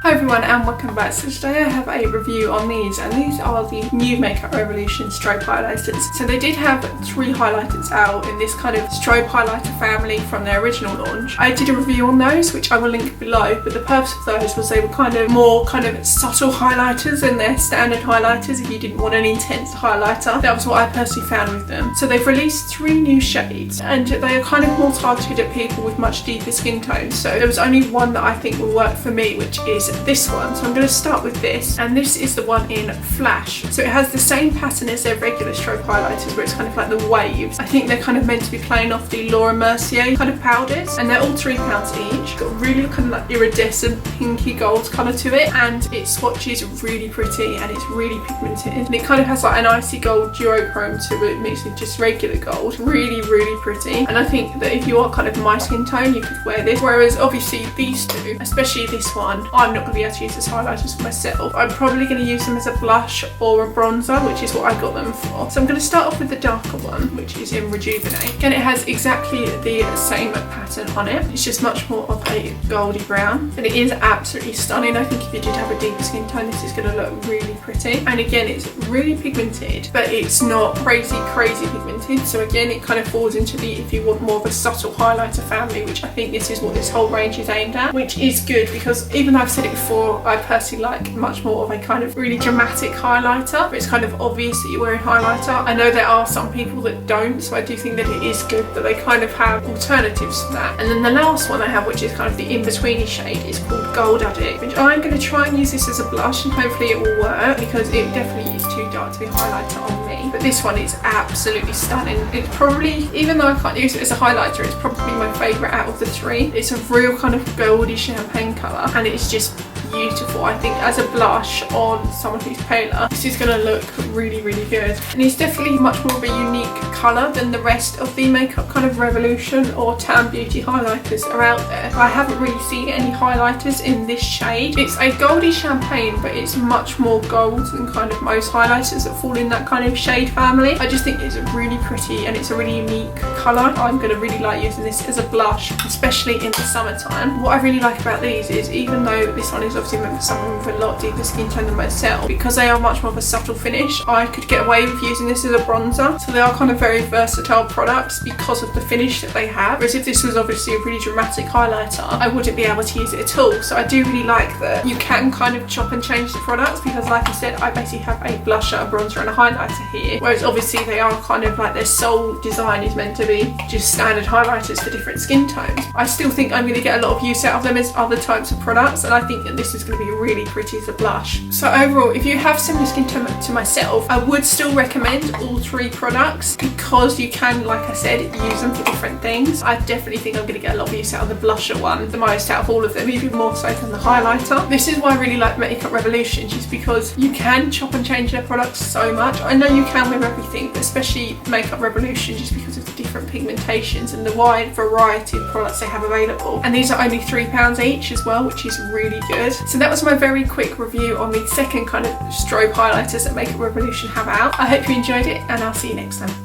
Hi everyone and welcome back. So today I have a review on these, and these are the new Makeup Revolution strobe highlighters. So they did have 3 highlighters out in this kind of strobe highlighter family from their original launch. I did a review on those which I will link below, but the purpose of those was they were kind of more subtle highlighters than their standard highlighters if you didn't want an intense highlighter. That was what I personally found with them. So they've released 3 new shades and they are kind of more targeted at people with much deeper skin tones. So there was only one that I think will work for me, which is this one. So I'm going to start with this, and this is the one in Flash. So it has the same pattern as their regular strobe highlighters, where it's kind of like the waves. I think they're kind of meant to be playing off the Laura Mercier kind of powders, and they're all £3 each. Got really kind of like iridescent pinky gold colour to it, and its swatches really pretty and it's really pigmented, and it kind of has like an icy gold duochrome to it mixed with just regular gold. Really pretty, and I think that if you are kind of my skin tone you could wear this, whereas obviously these two, especially this one, I'm not going to be able to use as highlighters for myself. I'm probably going to use them as a blush or a bronzer, which is what I got them for. So I'm going to start off with the darker one, which is in Rejuvenate. Again, it has exactly the same pattern on it. It's just much more of a goldy brown, and it is absolutely stunning. I think if you did have a deeper skin tone, this is going to look really pretty. And again, it's really pigmented, but it's not crazy pigmented. So again, it kind of falls into the, if you want more of a subtle highlighter family, which I think this is what this whole range is aimed at, which is good because even though I've said it before, I personally like much more of a kind of really dramatic highlighter, but it's kind of obvious that you're wearing highlighter. I know there are some people that don't, so I do think that it is good that they kind of have alternatives to that. And then the last one I have, which is kind of the in-betweeny shade, is called Gold Addict, which I'm going to try and use this as a blush, and hopefully it will work because it definitely is too dark to be a highlighter on me. But this one is absolutely stunning. It's probably, even though I can't use it as a highlighter, it's probably my favourite out of the 3. It's a real kind of goldy champagne colour, and it's just beautiful. I think as a blush on someone who's paler, this is going to look really good, and it's definitely much more of a unique colour than the rest of the Makeup kind of Revolution or Tan Beauty highlighters are out there. I haven't really seen any highlighters in this shade. It's a goldy champagne, but it's much more gold than kind of most highlighters that fall in that kind of shade family. I just think it's really pretty and it's a really unique colour. I'm going to really like using this as a blush, especially in the summertime. What I really like about these is, even though this one is obviously meant for someone with a lot deeper skin tone than myself, because they are much more of a subtle finish, I could get away with using this as a bronzer. So they are kind of very versatile products because of the finish that they have, whereas if this was obviously a really dramatic highlighter, I wouldn't be able to use it at all. So I do really like that you can kind of chop and change the products, because like I said, I basically have a blusher, a bronzer and a highlighter here, whereas obviously they are kind of like, their sole design is meant to be just standard highlighters for different skin tones. I still think I'm going to get a lot of use out of them as other types of products, and I think that this is going to be really pretty as a blush. So overall, if you have similar skin tone to myself, I would still recommend all 3 products, because you can, like I said, use them for different things. I definitely think I'm going to get a lot of use out of the blusher one, the most out of all of them, even more so than the highlighter. This is why I really like Makeup Revolution, just because you can chop and change their products so much. I know you can with everything, but especially Makeup Revolution, just because of the different pigmentations and the wide variety of products they have available. And these are only £3 each as well, which is really good. So that was my very quick review on the second kind of strobe highlighters that Makeup Revolution have out. I hope you enjoyed it, and I'll see you next time.